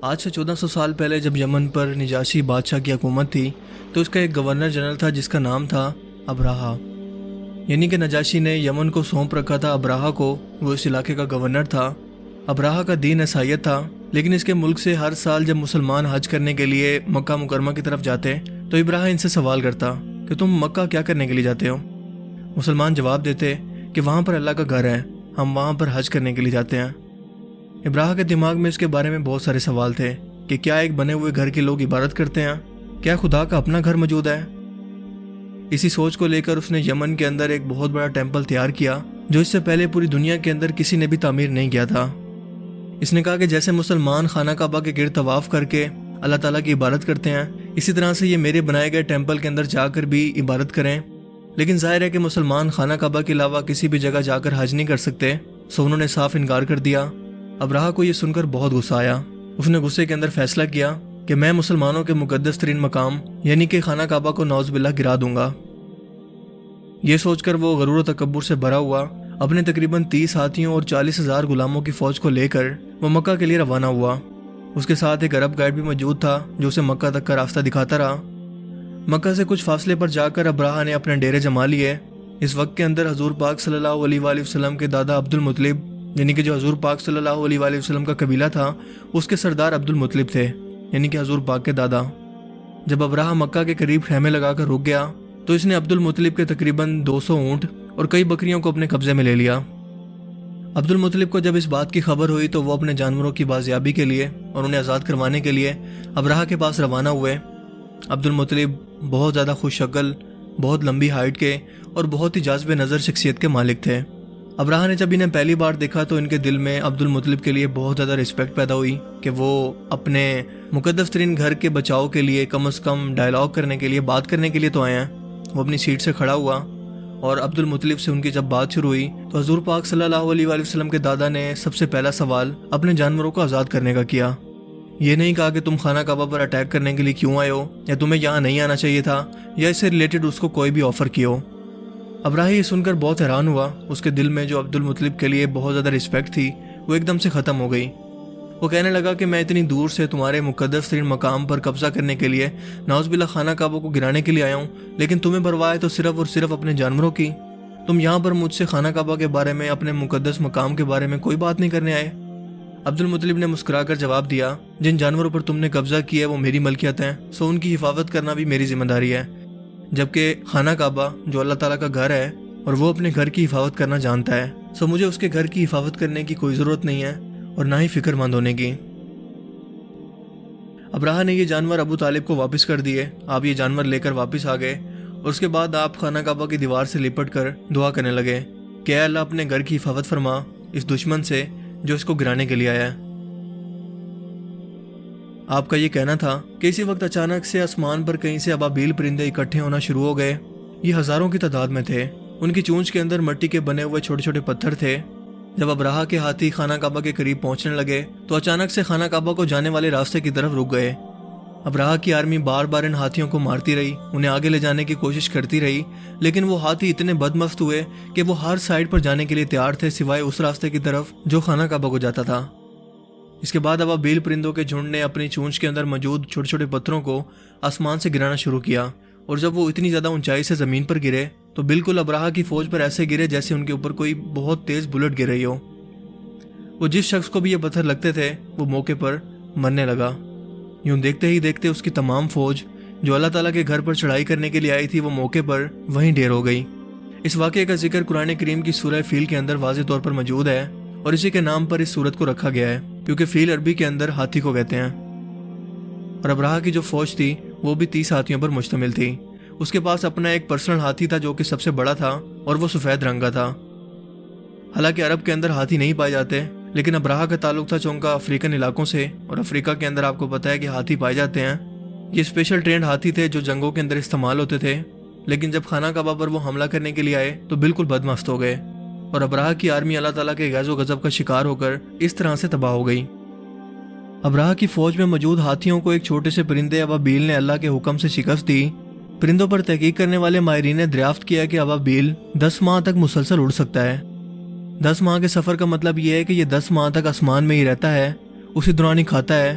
آج سے 1400 سال پہلے جب یمن پر نجاشی بادشاہ کی حکومت تھی تو اس کا ایک گورنر جنرل تھا جس کا نام تھا ابراہا۔ یعنی کہ نجاشی نے یمن کو سونپ رکھا تھا ابراہا کو، وہ اس علاقے کا گورنر تھا۔ ابراہا کا دین عیسائیت تھا، لیکن اس کے ملک سے ہر سال جب مسلمان حج کرنے کے لیے مکہ مکرمہ کی طرف جاتے تو ابراہا ان سے سوال کرتا کہ تم مکہ کیا کرنے کے لیے جاتے ہو؟ مسلمان جواب دیتے کہ وہاں پر اللہ کا گھر ہے، ہم وہاں پر حج کرنے کے لیے جاتے ہیں۔ ابراہا کے دماغ میں اس کے بارے میں بہت سارے سوال تھے کہ کیا ایک بنے ہوئے گھر کے لوگ عبادت کرتے ہیں؟ کیا خدا کا اپنا گھر موجود ہے؟ اسی سوچ کو لے کر اس نے یمن کے اندر ایک بہت بڑا ٹیمپل تیار کیا جو اس سے پہلے پوری دنیا کے اندر کسی نے بھی تعمیر نہیں کیا تھا۔ اس نے کہا کہ جیسے مسلمان خانہ کعبہ کے گرد طواف کر کے اللہ تعالیٰ کی عبادت کرتے ہیں، اسی طرح سے یہ میرے بنائے گئے ٹیمپل کے اندر جا کر بھی عبادت کریں۔ لیکن ظاہر ہے کہ مسلمان خانہ کعبہ کے علاوہ کسی بھی جگہ جا کر حج نہیں کر سکتے، سو انہوں نے صاف انکار کر دیا۔ ابراہا کو یہ سن کر بہت غصہ آیا۔ اس نے غصے کے اندر فیصلہ کیا کہ میں مسلمانوں کے مقدس ترین مقام یعنی کہ خانہ کعبہ کو نعوذ باللہ گرا دوں گا۔ یہ سوچ کر وہ غرور و تکبر سے بھرا ہوا اپنے تقریباً 30 ہاتھیوں اور 40,000 غلاموں کی فوج کو لے کر وہ مکہ کے لیے روانہ ہوا۔ اس کے ساتھ ایک عرب گائیڈ بھی موجود تھا جو اسے مکہ تک کا راستہ دکھاتا رہا۔ مکہ سے کچھ فاصلے پر جا کر ابراہا نے اپنے ڈیرے جما لیے۔ اس وقت کے اندر حضور پاک صلی اللہ علیہ وآلہ وسلم کے دادا عبد المطلب، یعنی کہ جو حضور پاک صلی اللہ علیہ وآلہ وسلم کا قبیلہ تھا، اس کے سردار عبد المطلب تھے، یعنی کہ حضور پاک کے دادا۔ جب ابراہا مکہ کے قریب خیمے لگا کر رک گیا تو اس نے عبد المطلب کے تقریباً 200 اونٹ اور کئی بکریوں کو اپنے قبضے میں لے لیا۔ عبد المطلب کو جب اس بات کی خبر ہوئی تو وہ اپنے جانوروں کی بازیابی کے لیے اور انہیں آزاد کروانے کے لیے ابراہا کے پاس روانہ ہوئے۔ عبد المطلب بہت زیادہ خوش شکل، بہت لمبی ہائٹ کے اور بہت ہی جاذب نظر شخصیت کے مالک تھے۔ ابراہا نے جب انہیں پہلی بار دیکھا تو ان کے دل میں عبد المطلب کے لیے بہت زیادہ رسپیکٹ پیدا ہوئی کہ وہ اپنے مقدس ترین گھر کے بچاؤ کے لیے کم از کم ڈائلاگ کرنے کے لیے، بات کرنے کے لیے تو آئے ہیں۔ وہ اپنی سیٹ سے کھڑا ہوا اور عبد المطلب سے ان کی جب بات شروع ہوئی تو حضور پاک صلی اللہ علیہ وآلہ وسلم کے دادا نے سب سے پہلا سوال اپنے جانوروں کو آزاد کرنے کا کیا۔ یہ نہیں کہا کہ تم خانہ کعبہ پر اٹیک کرنے کے لیے کیوں آئے ہو، یا تمہیں یہاں نہیں آنا چاہیے تھا، یا اس سے ریلیٹڈ اس کو کوئی بھی آفر کی ہو۔ ابراہا یہ سن کر بہت حیران ہوا۔ اس کے دل میں جو عبد المطلب کے لیے بہت زیادہ رسپیکٹ تھی وہ ایک دم سے ختم ہو گئی۔ وہ کہنے لگا کہ میں اتنی دور سے تمہارے مقدس ترین مقام پر قبضہ کرنے کے لیے، نعوذ باللہ خانہ کعبہ کو گرانے کے لیے آیا ہوں، لیکن تمہیں پرواہ ہے تو صرف اور صرف اپنے جانوروں کی۔ تم یہاں پر مجھ سے خانہ کعبہ کے بارے میں، اپنے مقدس مقام کے بارے میں کوئی بات نہیں کرنے آئے۔ عبد المطلب نے مسکرا کر جواب دیا، جن جانوروں پر تم نے قبضہ کیا ہے وہ میری ملکیت ہیں، سو ان کی حفاظت کرنا بھی میری ذمہ داری ہے، جبکہ خانہ کعبہ جو اللہ تعالیٰ کا گھر ہے اور وہ اپنے گھر کی حفاظت کرنا جانتا ہے، سو مجھے اس کے گھر کی حفاظت کرنے کی کوئی ضرورت نہیں ہے اور نہ ہی فکر مند ہونے کی۔ ابراہا نے یہ جانور ابو طالب کو واپس کر دیے۔ آپ یہ جانور لے کر واپس آ گئے اور اس کے بعد آپ خانہ کعبہ کی دیوار سے لپٹ کر دعا کرنے لگے کہ اے اللہ اپنے گھر کی حفاظت فرما اس دشمن سے جو اس کو گرانے کے لیے آیا ہے۔ آپ کا یہ کہنا تھا کہ اسی وقت اچانک سے آسمان پر کہیں سے ابابیل پرندے اکٹھے ہونا شروع ہو گئے۔ یہ ہزاروں کی تعداد میں تھے۔ ان کی چونچ کے اندر مٹی کے بنے ہوئے چھوٹے چھوٹے پتھر تھے۔ جب ابراہا کے ہاتھی خانہ کعبہ کے قریب پہنچنے لگے تو اچانک سے خانہ کعبہ کو جانے والے راستے کی طرف رک گئے۔ ابراہا کی آرمی بار بار ان ہاتھیوں کو مارتی رہی، انہیں آگے لے جانے کی کوشش کرتی رہی، لیکن وہ ہاتھی اتنے بدمست ہوئے کہ وہ ہر سائڈ پر جانے کے لیے تیار تھے سوائے اس راستے کی طرف جو خانہ کعبہ کو جاتا تھا۔ اس کے بعد ابابیل پرندوں کے جھنڈ نے اپنی چونچ کے اندر موجود چھوٹے چھوٹے پتھروں کو آسمان سے گرانا شروع کیا، اور جب وہ اتنی زیادہ اونچائی سے زمین پر گرے تو بالکل ابراہا کی فوج پر ایسے گرے جیسے ان کے اوپر کوئی بہت تیز بلٹ گر رہی ہو۔ وہ جس شخص کو بھی یہ پتھر لگتے تھے وہ موقع پر مرنے لگا۔ یوں دیکھتے ہی دیکھتے اس کی تمام فوج جو اللہ تعالیٰ کے گھر پر چڑھائی کرنے کے لیے آئی تھی وہ موقع پر وہیں ڈھیر ہو گئی۔ اس واقعے کا ذکر قرآن کریم کی سورہ فیل کے اندر واضح طور پر موجود ہے، اور اسی کے نام پر اس سورت کو رکھا گیا ہے کیونکہ فیل عربی کے اندر ہاتھی کو کہتے ہیں۔ اور ابراہا کی جو فوج تھی وہ بھی 30 ہاتھیوں پر مشتمل تھی۔ اس کے پاس اپنا ایک پرسنل ہاتھی تھا جو کہ سب سے بڑا تھا اور وہ سفید رنگ کا تھا۔ حالانکہ عرب کے اندر ہاتھی نہیں پائے جاتے، لیکن ابراہا کا تعلق تھا چونکہ افریقن علاقوں سے، اور افریقہ کے اندر آپ کو پتہ ہے کہ ہاتھی پائے جاتے ہیں۔ یہ اسپیشل ٹرینڈ ہاتھی تھے جو جنگوں کے اندر استعمال ہوتے تھے، لیکن جب خانہ کعبہ پر وہ حملہ کرنے کے لیے آئے تو بالکل بدمست ہو گئے، اور ابراہا کی آرمی اللہ تعالیٰ کے غیظ و غضب کا شکار ہو کر اس طرح سے تباہ ہو گئی۔ ابراہا کی فوج میں موجود ہاتھیوں کو ایک چھوٹے سے پرندے ابابیل نے اللہ کے حکم سے شکست دی۔ پرندوں پر تحقیق کرنے والے ماہرین نے دریافت کیا کہ ابابیل 10 ماہ تک مسلسل اڑ سکتا ہے۔ 10 ماہ کے سفر کا مطلب یہ ہے کہ یہ 10 ماہ تک آسمان میں ہی رہتا ہے، اسی دوران ہی کھاتا ہے